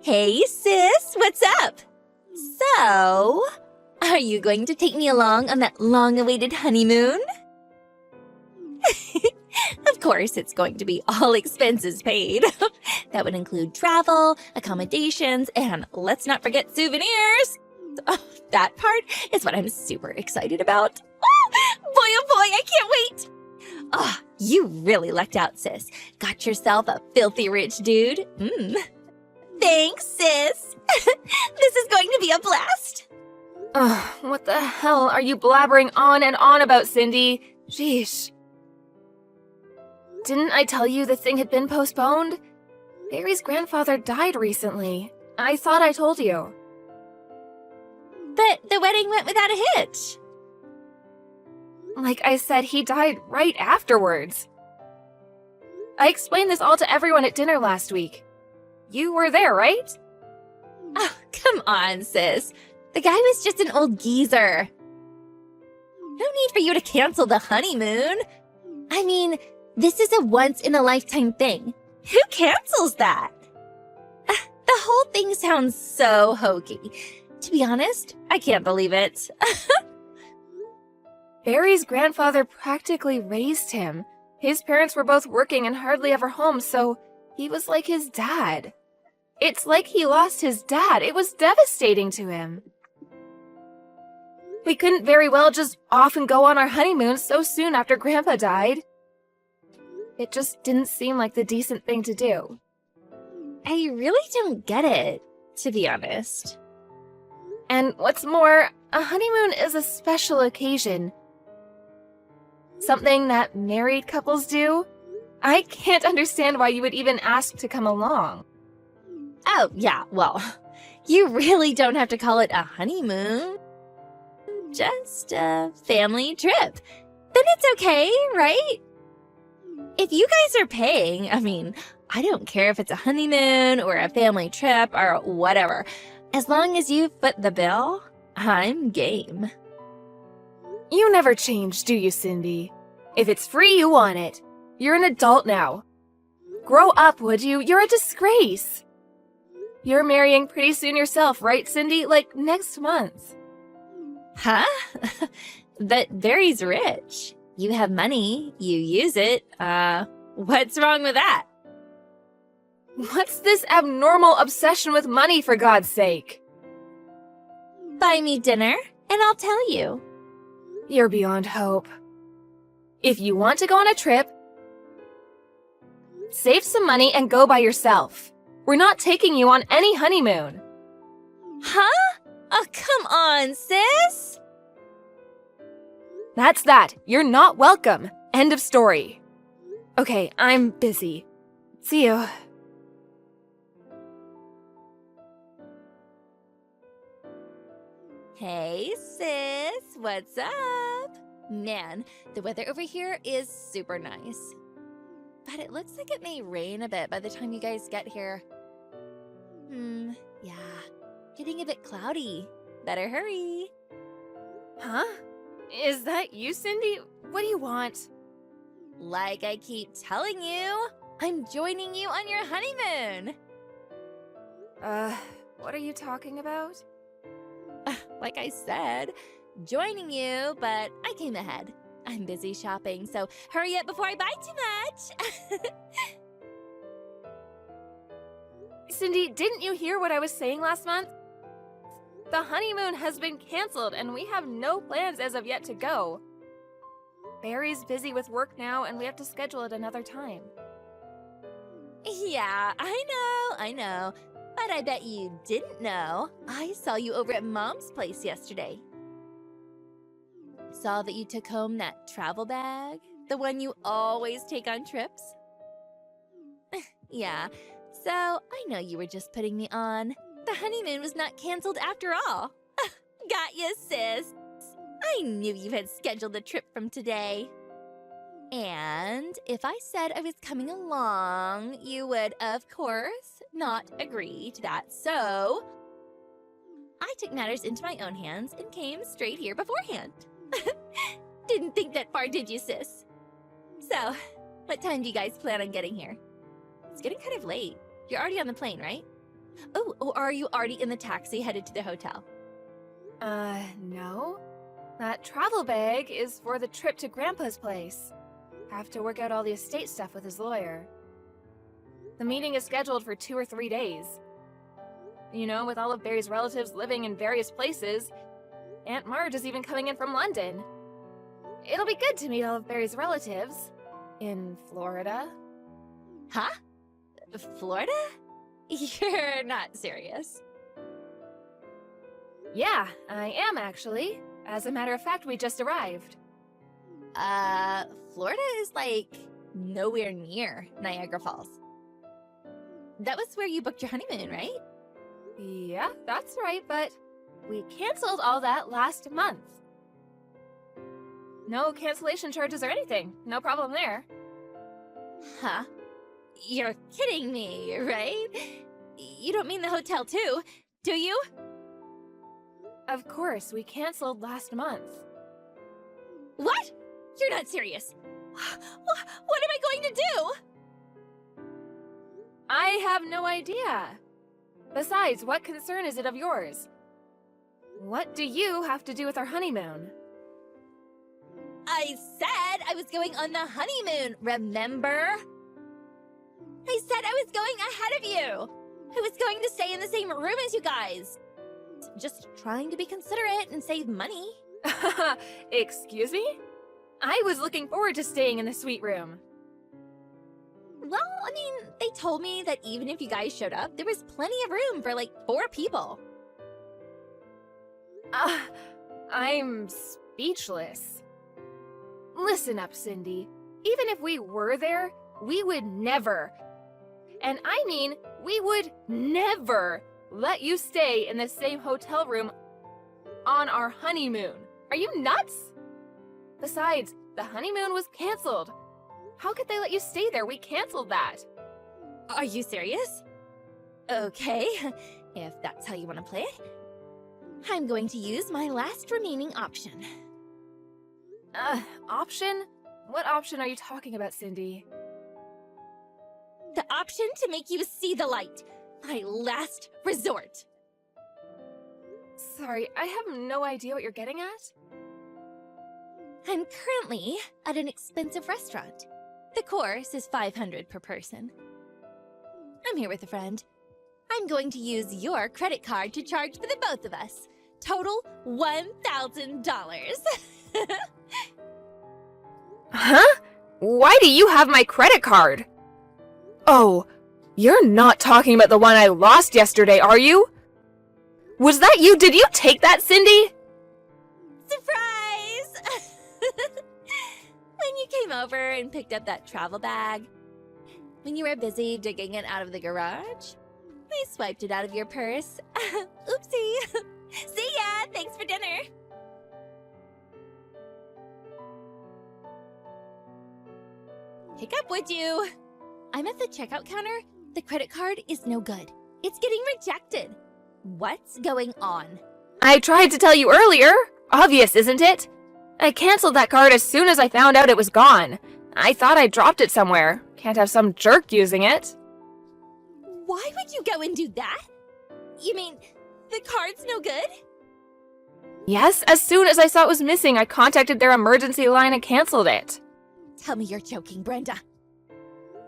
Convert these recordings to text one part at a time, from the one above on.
Hey, sis, what's up? So, are you going to take me along on that long-awaited honeymoon? Of course, it's going to be all expenses paid. That would include travel, accommodations, and let's not forget souvenirs. Oh, that part is what I'm super excited about. Oh boy, I can't wait. Oh, you really lucked out, sis. Got yourself a filthy rich dude. Thanks, sis. This is going to be a blast. Ugh, what the hell are you blabbering on and on about, Cindy? Sheesh. Didn't I tell you the thing had been postponed? Barry's grandfather died recently. I thought I told you. But the wedding went without a hitch. Like I said, he died right afterwards. I explained this all to everyone at dinner last week. You were there, right? Oh, come on, sis. The guy was just an old geezer. No need for you to cancel the honeymoon. I mean, this is a once-in-a-lifetime thing. Who cancels that? The whole thing sounds so hokey. To be honest, I can't believe it. Barry's grandfather practically raised him. His parents were both working and hardly ever home, so he was like his dad. It's like he lost his dad. It was devastating to him. We couldn't very well just off and go on our honeymoon so soon after Grandpa died. It just didn't seem like the decent thing to do. I really don't get it, to be honest. And what's more, a honeymoon is a special occasion. Something that married couples do. I can't understand why you would even ask to come along. Oh, yeah, well, you really don't have to call it a honeymoon. Just a family trip. Then it's okay, right? If you guys are paying, I mean, I don't care if it's a honeymoon or a family trip or whatever. As long as you foot the bill, I'm game. You never change, do you, Cindy? If it's free, you want it. You're an adult now. Grow up, would you? You're a disgrace. You're marrying pretty soon yourself, right, Cindy? Like next month. Huh? But Barry's rich. You have money, you use it. What's wrong with that? What's this abnormal obsession with money, for God's sake? Buy me dinner, and I'll tell you. You're beyond hope. If you want to go on a trip, save some money and go by yourself. We're not taking you on any honeymoon. Huh? Oh, come on, sis. That's that. You're not welcome. End of story. Okay, I'm busy. See you. Hey, sis, what's up? Man, the weather over here is super nice. But it looks like it may rain a bit by the time you guys get here. Yeah, getting a bit cloudy. Better hurry. Huh? Is that you, Cindy? What do you want? Like I keep telling you, I'm joining you on your honeymoon. What are you talking about? Like I said, joining you, but I came ahead. I'm busy shopping, so hurry up before I buy too much. Cindy, didn't you hear what I was saying last month? The honeymoon has been canceled and we have no plans as of yet to go. Barry's busy with work now and we have to schedule it another time. Yeah, I know. But I bet you didn't know. I saw you over at Mom's place yesterday. Saw that you took home that travel bag, the one you always take on trips. Yeah, so I know you were just putting me on. The honeymoon was not canceled after all. Got you, sis. I knew you had scheduled the trip from today. And if I said I was coming along, you would, of course, not agree to that. So I took matters into my own hands and came straight here beforehand. Didn't think that far, did you, sis? So, what time do you guys plan on getting here? It's getting kind of late. You're already on the plane, right? Oh, or are you already in the taxi headed to the hotel? No. That travel bag is for the trip to Grandpa's place. Have to work out all the estate stuff with his lawyer. The meeting is scheduled for 2 or 3 days. You know, with all of Barry's relatives living in various places, Aunt Marge is even coming in from London. It'll be good to meet all of Barry's relatives. In Florida. Huh? Florida? You're not serious. Yeah, I am actually. As a matter of fact, we just arrived. Florida is like nowhere near Niagara Falls. That was where you booked your honeymoon, right? Yeah, that's right, but we canceled all that last month. No cancellation charges or anything. No problem there. Huh? You're kidding me, right? You don't mean the hotel too, do you? Of course, we canceled last month. What? You're not serious. What am I going to do? I have no idea. Besides, what concern is it of yours? What do you have to do with our honeymoon? I said I was going on the honeymoon, remember? I said I was going ahead of you. I was going to stay in the same room as you guys. Just trying to be considerate and save money. Excuse me? I was looking forward to staying in the suite room. Well, I mean, they told me that even if you guys showed up, there was plenty of room for like 4 people. I'm speechless. Listen up, Cindy. Even if we were there, we would never, and I mean, we would never let you stay in the same hotel room on our honeymoon. Are you nuts? Besides, the honeymoon was canceled. How could they let you stay there? We canceled that. Are you serious? Okay, if that's how you want to play it, I'm going to use my last remaining option. Option? What option are you talking about, Cindy? The option to make you see the light. My last resort. Sorry, I have no idea what you're getting at. I'm currently at an expensive restaurant. The course is $500 per person. I'm here with a friend. I'm going to use your credit card to charge for the both of us. Total $1,000. Huh? Why do you have my credit card? Oh, you're not talking about the one I lost yesterday, are you? Was that you? Did you take that, Cindy? Surprise! When you came over and picked up that travel bag, when you were busy digging it out of the garage, I swiped it out of your purse. Oopsie! See ya! Thanks for dinner! Pick up, would you? I'm at the checkout counter. The credit card is no good. It's getting rejected. What's going on? I tried to tell you earlier. Obvious, isn't it? I canceled that card as soon as I found out it was gone. I thought I dropped it somewhere. Can't have some jerk using it. Why would you go and do that? You mean, the card's no good? Yes, as soon as I saw it was missing, I contacted their emergency line and canceled it. Tell me you're joking, Brenda.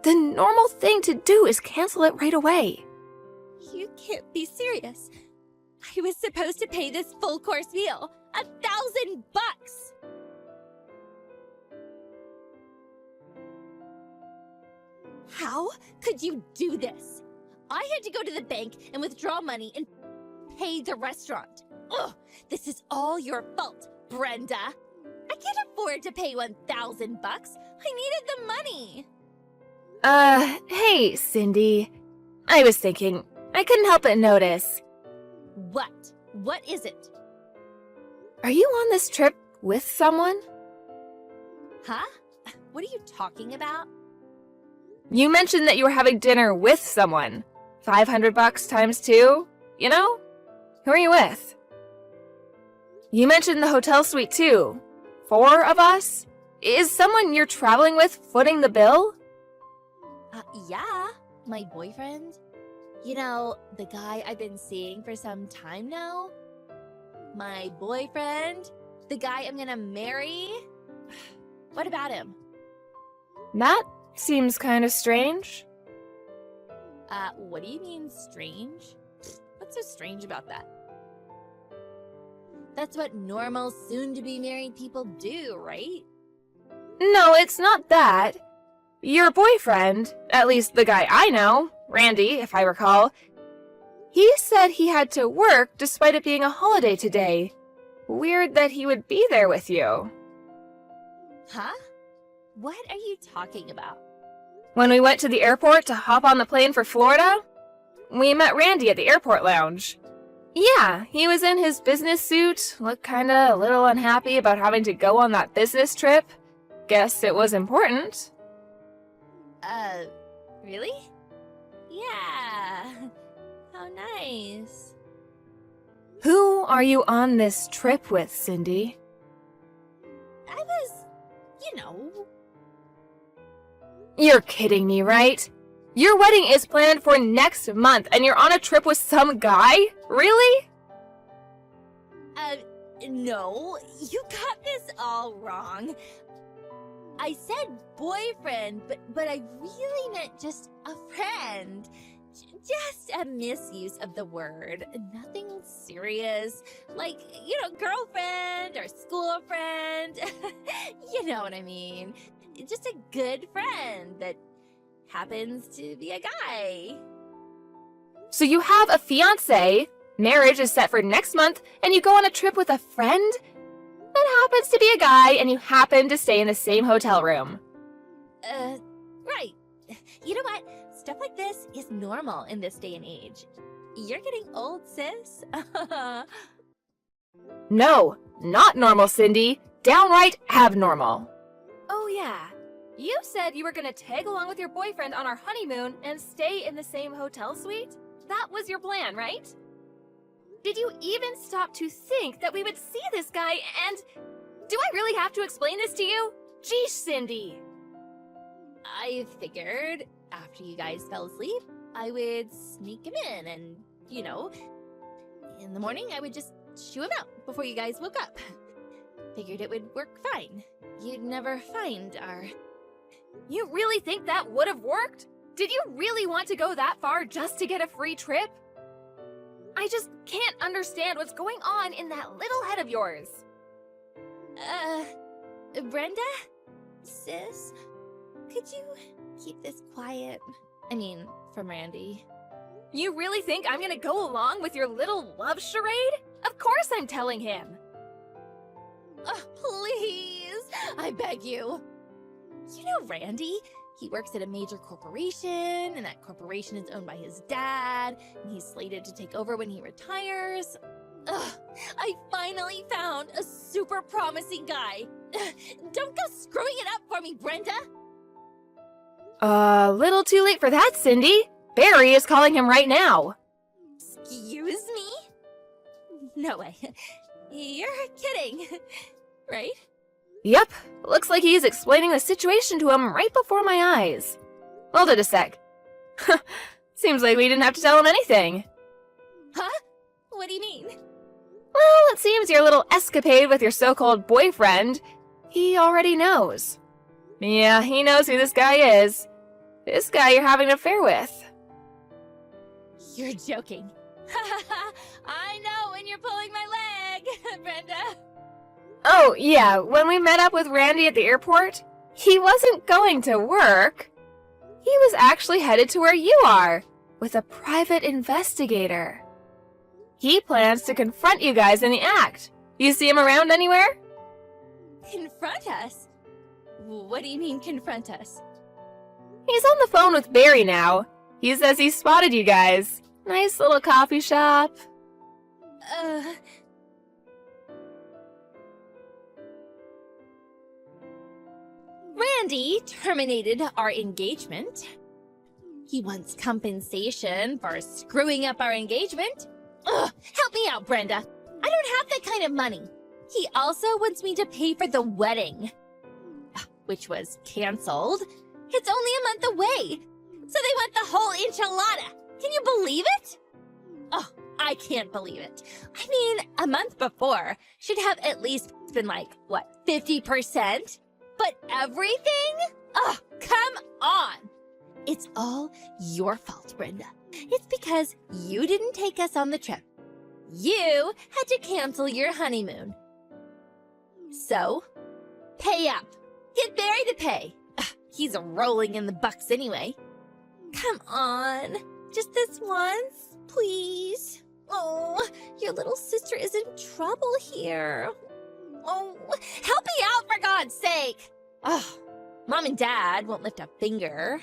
The normal thing to do is cancel it right away. You can't be serious. I was supposed to pay this full course meal. $1,000! How could you do this? I had to go to the bank and withdraw money and pay the restaurant. Ugh, this is all your fault, Brenda. I can't afford to pay $1,000. I needed the money. Hey, Cindy. I was thinking, I couldn't help but notice. What? What is it? Are you on this trip with someone? Huh? What are you talking about? You mentioned that you were having dinner with someone. $500 times 2, you know? Who are you with? You mentioned the hotel suite too. 4 of us? Is someone you're traveling with footing the bill? Yeah, my boyfriend. You know, the guy I've been seeing for some time now? My boyfriend? The guy I'm gonna marry? What about him? That seems kind of strange. What do you mean strange? What's so strange about that? That's what normal, soon-to-be married people do, right? No, it's not that. Your boyfriend, at least the guy I know, Randy, if I recall, he said he had to work despite it being a holiday today. Weird that he would be there with you. Huh? What are you talking about? When we went to the airport to hop on the plane for Florida, we met Randy at the airport lounge. Yeah, he was in his business suit, looked kinda a little unhappy about having to go on that business trip. Guess it was important. Really? Yeah. How nice. Who are you on this trip with, Cindy? I was, you know... You're kidding me, right? Your wedding is planned for next month and you're on a trip with some guy? Really? No, you got this all wrong. I said boyfriend, but I really meant just a friend. Just a misuse of the word. Nothing serious. Like, girlfriend or school friend. You know what I mean. Just a good friend that happens to be a guy. So you have a fiancé, marriage is set for next month, and you go on a trip with a friend? That happens to be a guy, and you happen to stay in the same hotel room. Right. You know what? Stuff like this is normal in this day and age. You're getting old, sis. No, not normal, Cindy. Downright abnormal. Oh yeah, you said you were gonna tag along with your boyfriend on our honeymoon and stay in the same hotel suite? That was your plan, right? Did you even stop to think that we would see this guy and... Do I really have to explain this to you? Geesh, Cindy. I figured after you guys fell asleep, I would sneak him in and, in the morning I would just shoo him out before you guys woke up. Figured it would work fine. You'd never find our... You really think that would have worked? Did you really want to go that far just to get a free trip? I just can't understand what's going on in that little head of yours. Brenda? Sis? Could you keep this quiet? I mean, from Randy. You really think I'm gonna go along with your little love charade? Of course I'm telling him. Oh, please! I beg you. You know Randy? He works at a major corporation, and that corporation is owned by his dad, and he's slated to take over when he retires. Ugh, I finally found a super promising guy. Don't go screwing it up for me, Brenda! Little too late for that, Cindy. Barry is calling him right now. Excuse me? No way. You're kidding, right? Yep, looks like he's explaining the situation to him right before my eyes. Hold it a sec. Seems like we didn't have to tell him anything. Huh? What do you mean? Well, it seems your little escapade with your so-called boyfriend, he already knows. Yeah, he knows who this guy is. This guy you're having an affair with. You're joking. I know when you're pulling my leg, Brenda. Oh, yeah, when we met up with Randy at the airport, he wasn't going to work. He was actually headed to where you are, with a private investigator. He plans to confront you guys in the act. You see him around anywhere? Confront us? What do you mean, confront us? He's on the phone with Barry now. He says he spotted you guys. Nice little coffee shop. Randy terminated our engagement. He wants compensation for screwing up our engagement. Ugh, help me out, Brenda. I don't have that kind of money. He also wants me to pay for the wedding, which was canceled. It's only a month away, so they want the whole enchilada. Can you believe it? Oh, I can't believe it. I mean, a month before should have at least been like, what, 50%? But everything? Oh, come on. It's all your fault, Brenda. It's because you didn't take us on the trip. You had to cancel your honeymoon. So, pay up. Get Barry to pay. Ugh, he's rolling in the bucks anyway. Come on. Just this once, please. Oh, your little sister is in trouble here. Oh, help me out for God's sake. Oh, Mom and Dad won't lift a finger.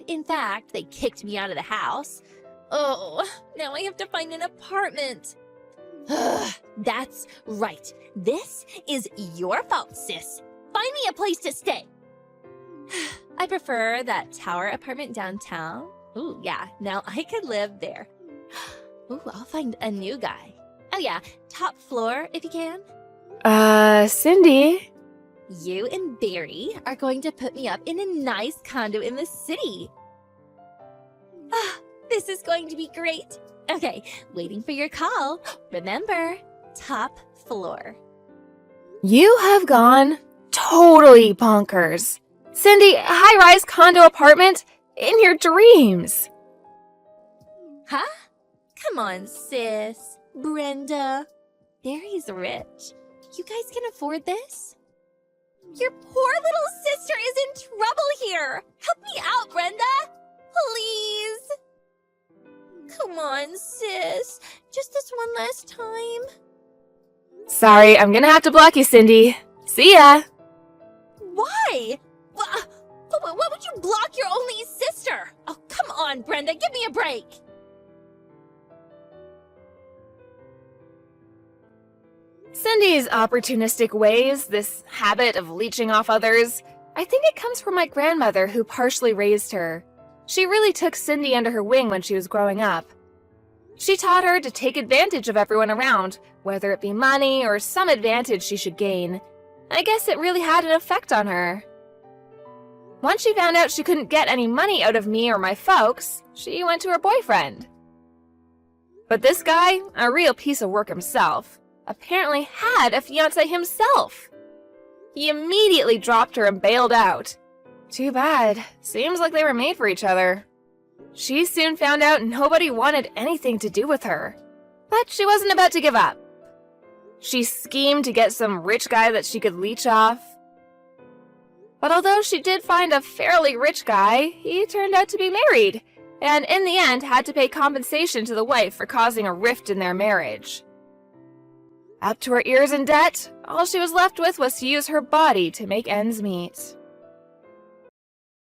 In fact, they kicked me out of the house. Oh, now I have to find an apartment. That's right. This is your fault, sis. Find me a place to stay. I prefer that tower apartment downtown. Ooh, yeah, now I could live there. Ooh, I'll find a new guy. Oh yeah, top floor if you can. Cindy? You and Barry are going to put me up in a nice condo in the city. Ah, this is going to be great. Okay, waiting for your call. Remember, top floor. You have gone totally bonkers. Cindy, high-rise condo apartment in your dreams. Huh? Come on, sis. Brenda. Barry's rich. You guys can afford this? Your poor little sister is in trouble here. Help me out, Brenda. Please. Come on, sis. Just this one last time. Sorry, I'm gonna have to block you, Cindy. See ya. Why? Why would you block your only sister? Oh, come on, Brenda. Give me a break. Cindy's opportunistic ways, this habit of leeching off others, I think it comes from my grandmother who partially raised her. She really took Cindy under her wing when she was growing up. She taught her to take advantage of everyone around, whether it be money or some advantage she should gain. I guess it really had an effect on her. Once she found out she couldn't get any money out of me or my folks, she went to her boyfriend. But this guy, a real piece of work himself, apparently had a fiancé himself. He immediately dropped her and bailed out. Too bad. Seems like they were made for each other. She soon found out nobody wanted anything to do with her. But she wasn't about to give up. She schemed to get some rich guy that she could leech off. But although she did find a fairly rich guy, he turned out to be married, and in the end had to pay compensation to the wife for causing a rift in their marriage. Up to her ears in debt, all she was left with was to use her body to make ends meet.